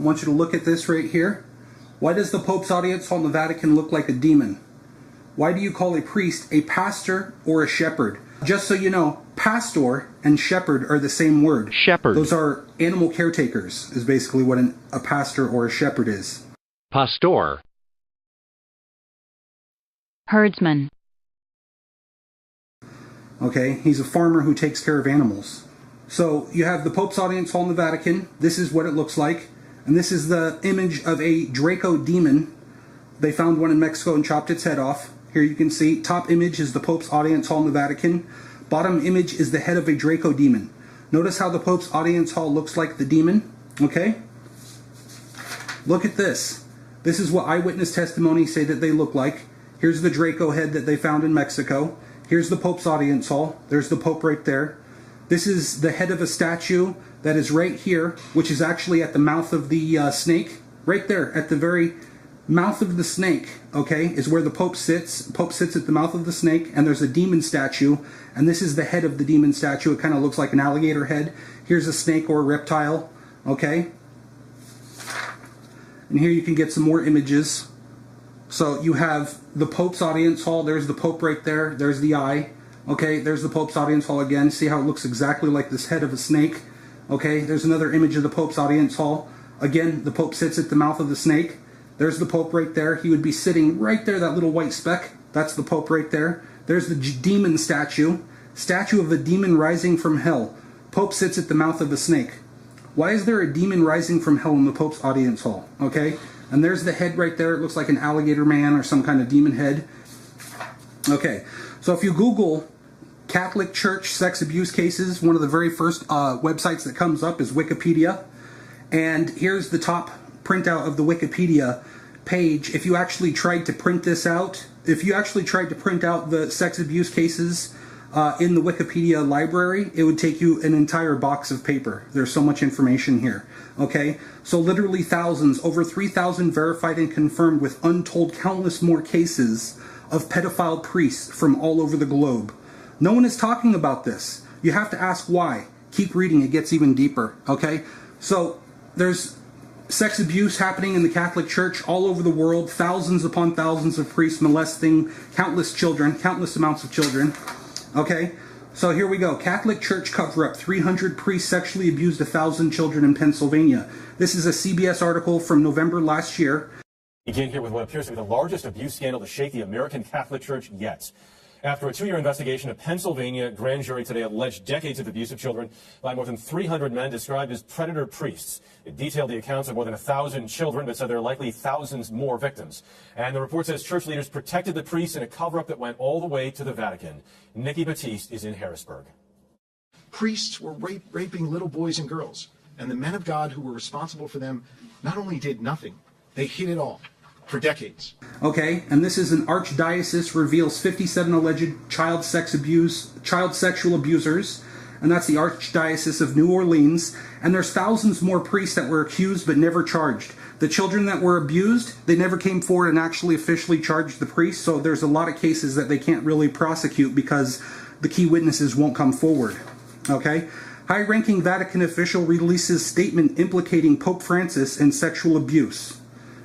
I want you to look at this right here. Why does the Pope's audience hall in the Vatican look like a demon? Why do you call a priest a pastor or a shepherd? Just so you know, pastor and shepherd are the same word. Shepherd. Those are animal caretakers, is basically what a pastor or a shepherd is. Pastor. Herdsman. Okay, he's a farmer who takes care of animals. So you have the Pope's audience hall in the Vatican. This is what it looks like. And this is the image of a Draco demon. They found one in Mexico and chopped its head off. Here you can see, top image is the Pope's audience hall in the Vatican. Bottom image is the head of a Draco demon. Notice how the Pope's audience hall looks like the demon, okay? Look at this. This is what eyewitness testimonies say that they look like. Here's the Draco head that they found in Mexico. Here's the Pope's audience hall. There's the Pope right there. This is the head of a statue that is right here, which is actually at the mouth of the snake. Right there, at the very mouth of the snake, okay, is where the Pope sits. Pope sits at the mouth of the snake, and there's a demon statue, and this is the head of the demon statue. It kind of looks like an alligator head. Here's a snake or a reptile, okay? And here you can get some more images. So you have the Pope's audience hall. There's the Pope right there. There's the eye. Okay, there's the Pope's audience hall again. See how it looks exactly like this head of a snake? Okay, there's another image of the Pope's audience hall. Again, the Pope sits at the mouth of the snake. There's the Pope right there. He would be sitting right there, that little white speck. That's the Pope right there. There's the demon statue. Statue of a demon rising from hell. Pope sits at the mouth of a snake. Why is there a demon rising from hell in the Pope's audience hall? Okay, and there's the head right there. It looks like an alligator man or some kind of demon head. Okay, so if you Google Catholic Church sex abuse cases, one of the very first websites that comes up is Wikipedia. And here's the top printout of the Wikipedia page. If you actually tried to print this out, if you actually tried to print out the sex abuse cases in the Wikipedia library, it would take you an entire box of paper. There's so much information here. Okay, so literally thousands, over 3,000 verified and confirmed, with untold countless more cases of pedophile priests from all over the globe. No one is talking about this. You have to ask why. Keep reading, it gets even deeper. Okay, so there's sex abuse happening in the Catholic Church all over the world. Thousands upon thousands of priests molesting countless children, countless amounts of children. Okay, so here we go. Catholic Church cover-up. 300 priests sexually abused 1,000 children in Pennsylvania. This is a CBS article from November last year. Begin here with what appears to be the largest abuse scandal to shake the American Catholic Church yet. After a 2-year investigation, a Pennsylvania grand jury today alleged decades of abuse of children by more than 300 men described as predator priests. It detailed the accounts of more than 1,000 children, but said there are likely thousands more victims. And the report says church leaders protected the priests in a cover-up that went all the way to the Vatican. Nikki Batiste is in Harrisburg. Priests were raping little boys and girls, and the men of God who were responsible for them not only did nothing, they hid it all. For decades. Okay, and this is an archdiocese reveals 57 alleged child sexual abusers, and that's the Archdiocese of New Orleans. And there's thousands more priests that were accused but never charged. The children that were abused, they never came forward and actually officially charged the priests. So there's a lot of cases that they can't really prosecute because the key witnesses won't come forward. Okay, high-ranking Vatican official releases statement implicating Pope Francis in sexual abuse.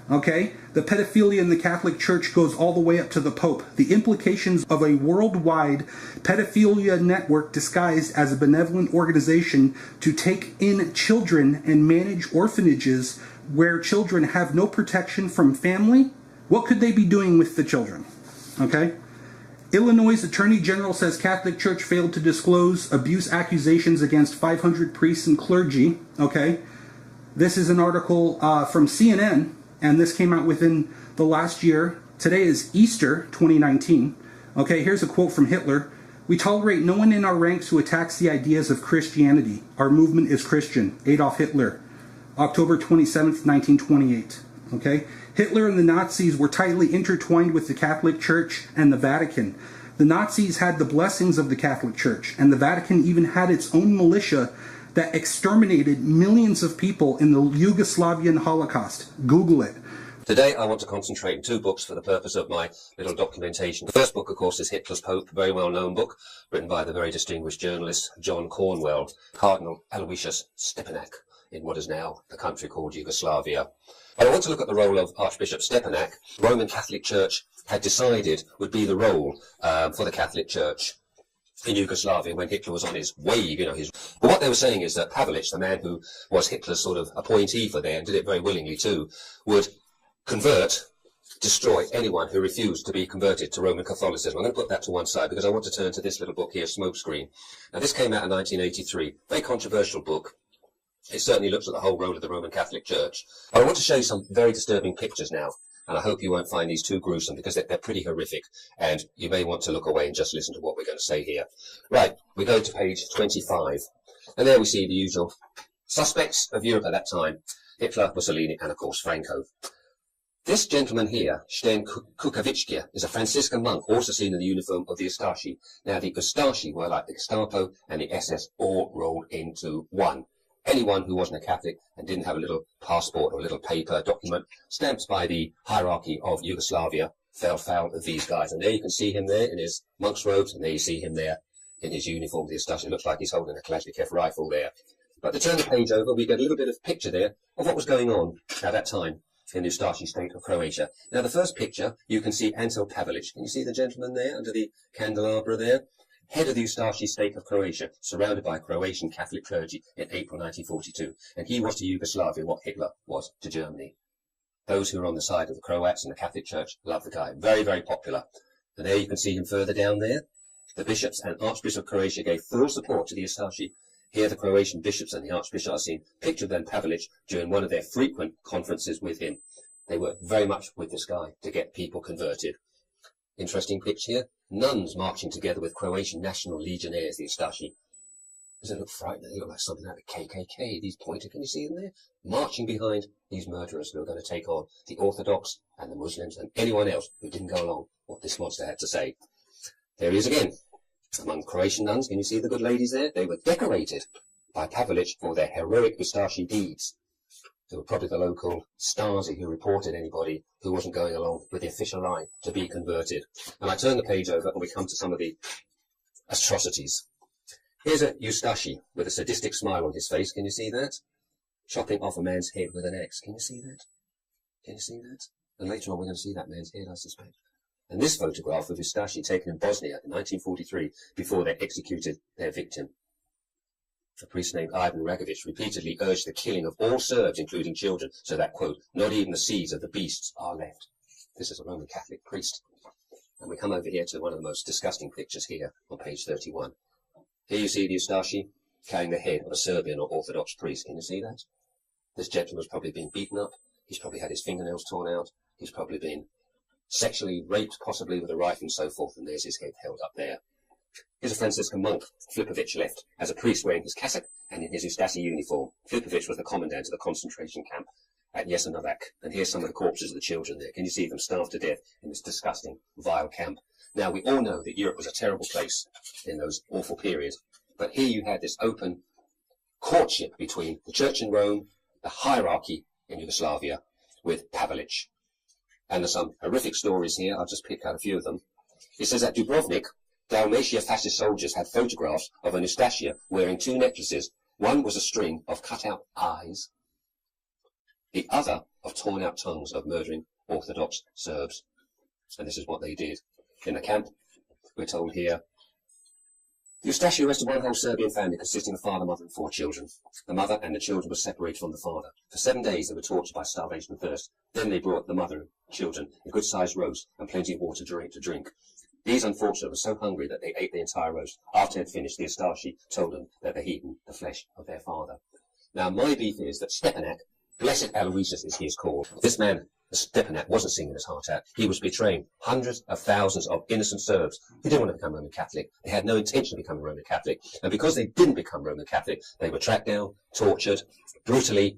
Okay, the pedophilia in the Catholic Church goes all the way up to the Pope. The implications of a worldwide pedophilia network disguised as a benevolent organization to take in children and manage orphanages where children have no protection from family. What could they be doing with the children? Okay, Illinois Attorney General says Catholic Church failed to disclose abuse accusations against 500 priests and clergy. Okay, this is an article from CNN. And this came out within the last year. Today is Easter 2019. Okay, here's a quote from Hitler. "We tolerate no one in our ranks who attacks the ideas of Christianity. Our movement is Christian." Adolf Hitler, October 27th, 1928. Okay, Hitler and the Nazis were tightly intertwined with the Catholic Church and the Vatican. The Nazis had the blessings of the Catholic Church, and the Vatican even had its own militia that exterminated millions of people in the Yugoslavian Holocaust. Google it. Today I want to concentrate on 2 books for the purpose of my little documentation. The first book, of course, is Hitler's Pope, a very well-known book, written by the very distinguished journalist John Cornwell, Cardinal Aloysius Stepinac. in what is now the country called Yugoslavia. But I want to look at the role of Archbishop Stepanak. The Roman Catholic Church had decided would be the role for the Catholic Church in Yugoslavia when Hitler was on his wave, But what they were saying is that Pavelic, the man who was Hitler's sort of appointee for there and did it very willingly too, would destroy anyone who refused to be converted to Roman Catholicism. I'm going to put that to one side because I want to turn to this little book here, Smokescreen. Now, this came out in 1983. Very controversial book. It certainly looks at the whole role of the Roman Catholic Church. But I want to show you some very disturbing pictures now. And I hope you won't find these too gruesome because they're pretty horrific. And you may want to look away and just listen to what we're going to say here. Right, we go to page 25. And there we see the usual suspects of Europe at that time. Hitler, Mussolini, and of course Franco. This gentleman here, Sten Kukavichkia, is a Franciscan monk, also seen in the uniform of the Ustashi. Now, the Ustashi were like the Gestapo and the SS all rolled into one. Anyone who wasn't a Catholic and didn't have a little passport or a little paper document stamped by the hierarchy of Yugoslavia fell foul of these guys. And there you can see him there in his monk's robes, and there you see him there in his uniform of the Ustashi. It looks like he's holding a Kalashnikov rifle there. But to turn the page over, we get a little bit of picture there of what was going on at that time in the Ustashi state of Croatia. Now, the first picture, you can see Anto Pavelic. Can you see the gentleman there under the candelabra there? Head of the Ustashi state of Croatia, surrounded by Croatian Catholic clergy in April 1942. And he was to Yugoslavia what Hitler was to Germany. Those who are on the side of the Croats and the Catholic Church love the guy. Very, very popular. And there you can see him further down there. The bishops and Archbishop of Croatia gave full support to the Ustashi. Here the Croatian bishops and the Archbishop are seen pictured then Pavelic during one of their frequent conferences with him. They worked very much with this guy to get people converted. Interesting picture here. Nuns marching together with Croatian National Legionnaires, the Ustashi. Does it look frightening? They look like something out of KKK. These pointer, can you see them there? Marching behind these murderers who are going to take on the Orthodox and the Muslims and anyone else who didn't go along what this monster had to say. There he is again. Among Croatian nuns, can you see the good ladies there? They were decorated by Pavelic for their heroic Ustashi deeds. They were probably the local Stasi who reported anybody who wasn't going along with the official line to be converted. And I turn the page over and we come to some of the atrocities. Here's a Ustashi with a sadistic smile on his face. Can you see that? Chopping off a man's head with an axe. Can you see that? Can you see that? And later on we're going to see that man's head, I suspect. And this photograph of Ustashi taken in Bosnia in 1943 before they executed their victim. A priest named Ivan Ragovic repeatedly urged the killing of all Serbs, including children, so that, quote, not even the seeds of the beasts are left. This is a Roman Catholic priest. And we come over here to one of the most disgusting pictures here on page 31. Here you see the Ustashi carrying the head of a Serbian or Orthodox priest. Can you see that? This gentleman's probably been beaten up. He's probably had his fingernails torn out. He's probably been sexually raped, possibly with a rifle and so forth, and there's his head held up there. Here's a Franciscan monk, Flipovic, left as a priest wearing his cassock and in his Ustashi uniform. Flipovic was the commandant of the concentration camp at Jasenovac, and here's some of the corpses of the children there. Can you see them starved to death in this disgusting, vile camp? Now, we all know that Europe was a terrible place in those awful periods, but here you had this open courtship between the Church in Rome, the hierarchy in Yugoslavia, with Pavelic. And there's some horrific stories here. I'll just pick out a few of them. It says at Dubrovnik, Dalmatia fascist soldiers had photographs of an Ustashia wearing two necklaces. One was a string of cut-out eyes, the other of torn-out tongues of murdering Orthodox Serbs. And this is what they did. In the camp, we're told here, the Ustashi arrested one whole Serbian family consisting of father, mother and 4 children. The mother and the children were separated from the father. For 7 days they were tortured by starvation and thirst. Then they brought the mother and children a good-sized roast and plenty of water to drink. These unfortunately were so hungry that they ate the entire roast. After they had finished, the Ustashi told them that they had eaten the flesh of their father. Now, my beef is that Stepanak, Blessed Aloysius as he is called, this man, Stepanak, wasn't singing his heart out. He was betraying hundreds of thousands of innocent Serbs who didn't want to become Roman Catholic. They had no intention of becoming Roman Catholic. And because they didn't become Roman Catholic, they were tracked down, tortured, brutally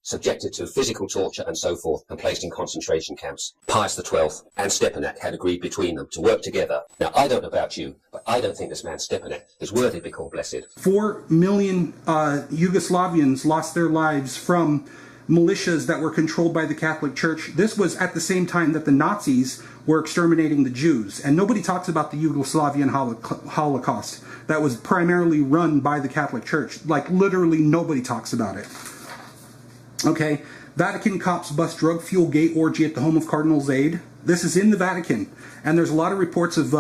subjected to physical torture and so forth, and placed in concentration camps. Pius XII and Stepanak had agreed between them to work together. Now, I don't know about you, but I don't think this man Stepanak is worthy to be called blessed. 4 million Yugoslavians lost their lives from militias that were controlled by the Catholic Church. This was at the same time that the Nazis were exterminating the Jews. And nobody talks about the Yugoslavian Holocaust that was primarily run by the Catholic Church. Like, literally nobody talks about it. Okay, Vatican cops bust drug fuel gay orgy at the home of Cardinal Zaid. This is in the Vatican, and there's a lot of reports of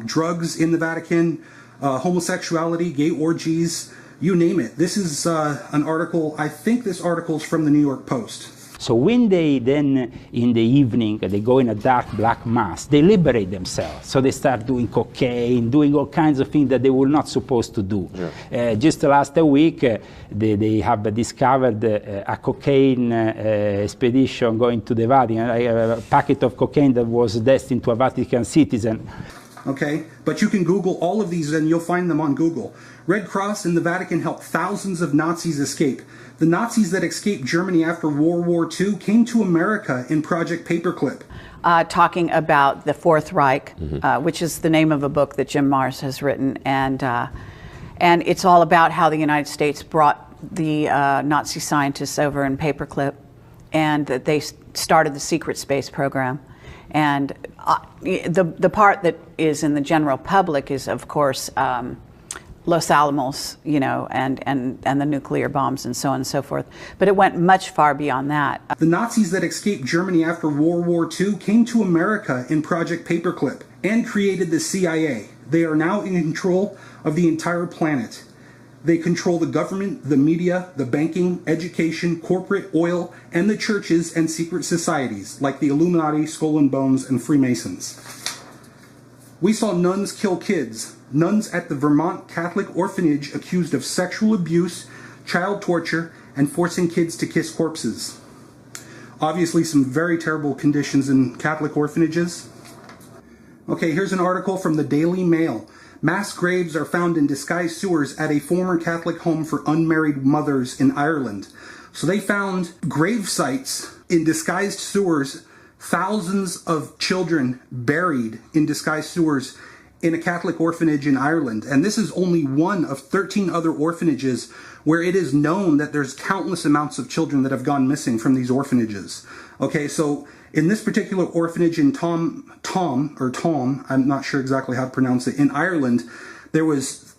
drugs in the Vatican, homosexuality, gay orgies, you name it. This is an article, I think this article is from the New York Post. So when they then, in the evening, they go in a dark black mass, they liberate themselves. So they start doing cocaine, doing all kinds of things that they were not supposed to do. Yeah. Just last week, they have discovered a cocaine expedition going to the Vatican, a packet of cocaine that was destined to a Vatican citizen. Okay, but you can Google all of these and you'll find them on Google. Red Cross in the Vatican helped thousands of Nazis escape. The Nazis that escaped Germany after World War II came to America in Project Paperclip. Talking about the Fourth Reich, which is the name of a book that Jim Marrs has written, and it's all about how the United States brought the Nazi scientists over in Paperclip, and that they started the secret space program. And the part that is in the general public is, of course, Los Alamos, you know, and the nuclear bombs and so on and so forth. But it went much far beyond that. The Nazis that escaped Germany after World War II came to America in Project Paperclip and created the CIA. They are now in control of the entire planet. They control the government, the media, the banking, education, corporate, oil, and the churches and secret societies like the Illuminati, Skull and Bones, and Freemasons. We saw nuns kill kids. Nuns at the Vermont Catholic orphanage accused of sexual abuse, child torture, and forcing kids to kiss corpses. Obviously some very terrible conditions in Catholic orphanages. Okay, here's an article from the Daily Mail. Mass graves are found in disguised sewers at a former Catholic home for unmarried mothers in Ireland. So they found grave sites in disguised sewers, thousands of children buried in disguised sewers in a Catholic orphanage in Ireland. And this is only one of 13 other orphanages where it is known that there's countless amounts of children that have gone missing from these orphanages. Okay, so in this particular orphanage in Tom, I'm not sure exactly how to pronounce it, in Ireland, there was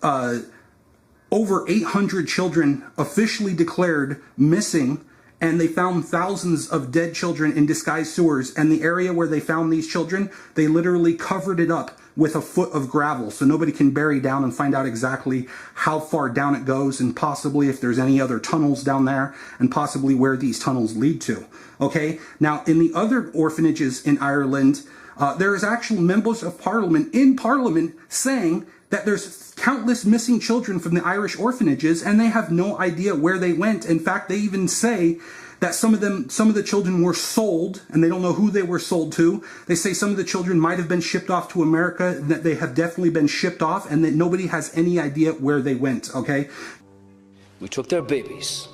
over 800 children officially declared missing, and they found thousands of dead children in disguised sewers. And the area where they found these children, they literally covered it up with a foot of gravel, so nobody can bury down and find out exactly how far down it goes, and possibly if there's any other tunnels down there, and possibly where these tunnels lead to. Okay, now in the other orphanages in Ireland, there is actual members of Parliament in Parliament saying that there's countless missing children from the Irish orphanages, and they have no idea where they went. In fact, they even say that some of the children were sold, and they don't know who they were sold to. They say some of the children might have been shipped off to America, that they have definitely been shipped off, and that nobody has any idea where they went, okay? We took their babies,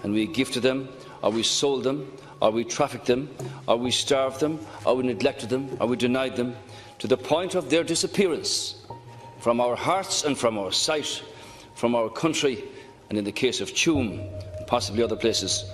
and we gifted them, or we sold them, or we trafficked them, or we starved them, or we neglected them, or we denied them, to the point of their disappearance from our hearts and from our sight, from our country, and in the case of Tuam, and possibly other places,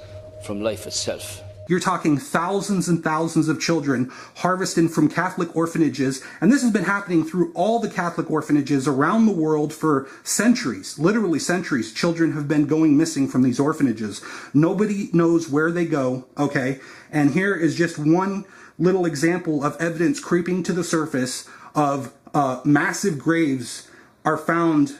from life itself. You're talking thousands and thousands of children harvested from Catholic orphanages, and this has been happening through all the Catholic orphanages around the world for centuries, literally centuries. Children have been going missing from these orphanages. Nobody knows where they go, okay? And here is just one little example of evidence creeping to the surface of massive graves are found,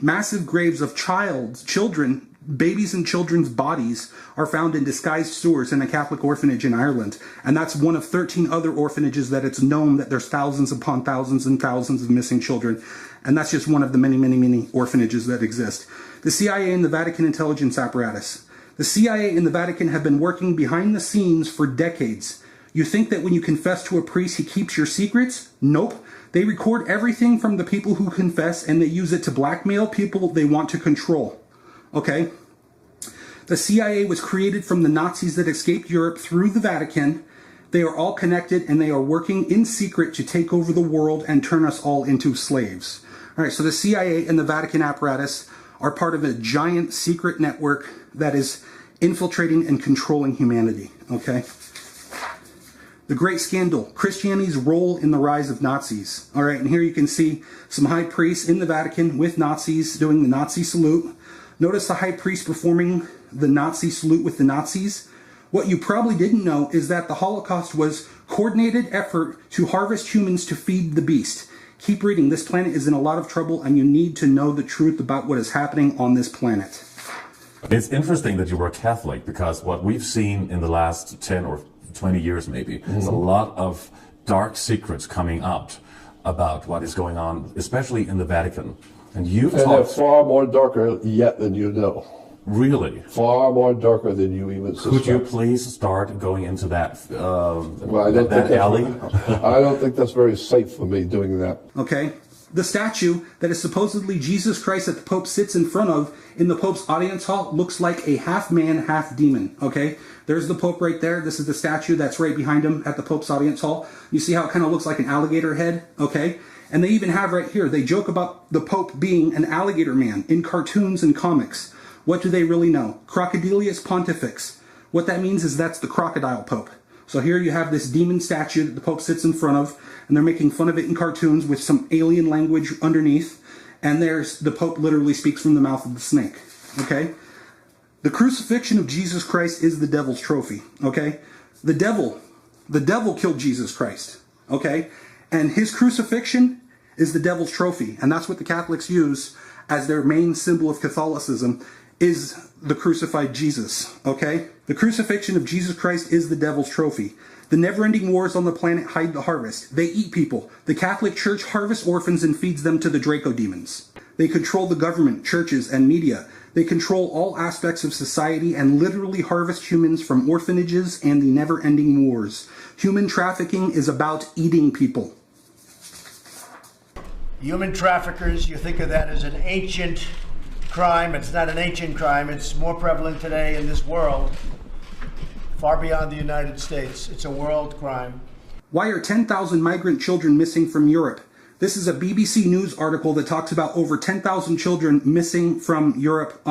massive graves of children, babies and children's bodies are found in disguised sewers in a Catholic orphanage in Ireland. And that's one of 13 other orphanages that it's known that there's thousands upon thousands and thousands of missing children. And that's just one of the many, many, many orphanages that exist. The CIA and the Vatican intelligence apparatus. The CIA and the Vatican have been working behind the scenes for decades. You think that when you confess to a priest, he keeps your secrets? Nope. They record everything from the people who confess, and they use it to blackmail people they want to control. Okay? The CIA was created from the Nazis that escaped Europe through the Vatican. They are all connected, and they are working in secret to take over the world and turn us all into slaves. All right, so the CIA and the Vatican apparatus are part of a giant secret network that is infiltrating and controlling humanity. Okay? The Great Scandal, Christianity's role in the rise of Nazis. All right, and here you can see some high priests in the Vatican with Nazis doing the Nazi salute. Notice the high priest performing the Nazi salute with the Nazis. What you probably didn't know is that the Holocaust was coordinated effort to harvest humans to feed the beast. Keep reading. This planet is in a lot of trouble, and you need to know the truth about what is happening on this planet. It's interesting that you were Catholic, because what we've seen in the last 10 or 20 years maybe is a lot of dark secrets coming out about what is going on, especially in the Vatican. And they're far more darker yet than you know. Really? Far more darker than you even suspect. Could you please start going into that, well, that alley? I don't think that's very safe for me doing that. Okay. The statue that is supposedly Jesus Christ that the Pope sits in front of in the Pope's audience hall looks like a half man, half demon. Okay. There's the Pope right there. This is the statue that's right behind him at the Pope's audience hall. You see how it kind of looks like an alligator head? Okay. And they even have right here, they joke about the Pope being an alligator man in cartoons and comics. What do they really know? Crocodilius Pontifex. What that means is that's the crocodile Pope. So here you have this demon statue that the Pope sits in front of, and they're making fun of it in cartoons with some alien language underneath. And there's the Pope literally speaks from the mouth of the snake. Okay? The crucifixion of Jesus Christ is the devil's trophy. Okay? The devil killed Jesus Christ. Okay? And his crucifixion is the devil's trophy. And that's what the Catholics use as their main symbol of Catholicism, is the crucified Jesus, okay? The crucifixion of Jesus Christ is the devil's trophy. The never-ending wars on the planet hide the harvest. They eat people. The Catholic Church harvests orphans and feeds them to the Draco demons. They control the government, churches, and media. They control all aspects of society and literally harvest humans from orphanages and the never-ending wars. Human trafficking is about eating people. Human traffickers, you think of that as an ancient crime. It's not an ancient crime. It's more prevalent today in this world, far beyond the United States. It's a world crime. Why are 10,000 migrant children missing from Europe? This is a BBC News article that talks about over 10,000 children missing from Europe.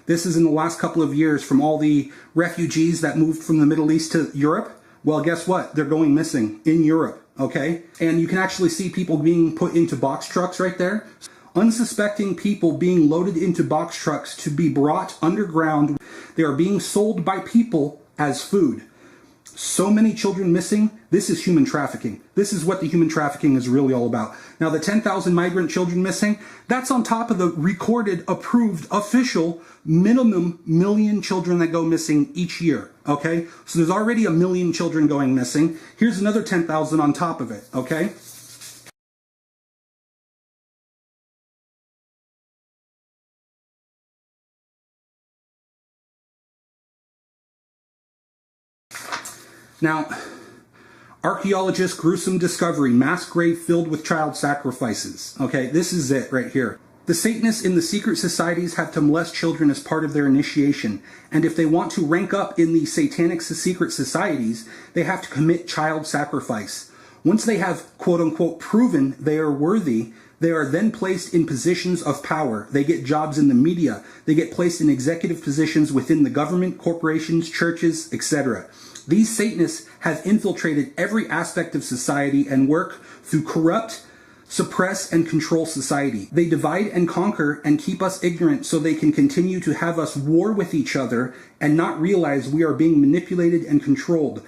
This is in the last couple of years from all the refugees that moved from the Middle East to Europe. Well, guess what? They're going missing in Europe, okay? And you can actually see people being put into box trucks right there. Unsuspecting people being loaded into box trucks to be brought underground. They are being sold by people as food. So many children missing. This is human trafficking. This is what the human trafficking is really all about. Now, the 10,000 migrant children missing, that's on top of the recorded, approved, official minimum million children that go missing each year, okay? So there's already 1 million children going missing. Here's another 10,000 on top of it, okay? Now, archaeologists' gruesome discovery, mass grave filled with child sacrifices. Okay, this is it right here. The Satanists in the secret societies have to molest children as part of their initiation. And if they want to rank up in the satanic secret societies, they have to commit child sacrifice. Once they have, quote unquote, proven they are worthy, they are then placed in positions of power. They get jobs in the media. They get placed in executive positions within the government, corporations, churches, etc. These Satanists have infiltrated every aspect of society and work through corrupt, suppress, and control society. They divide and conquer and keep us ignorant so they can continue to have us war with each other and not realize we are being manipulated and controlled.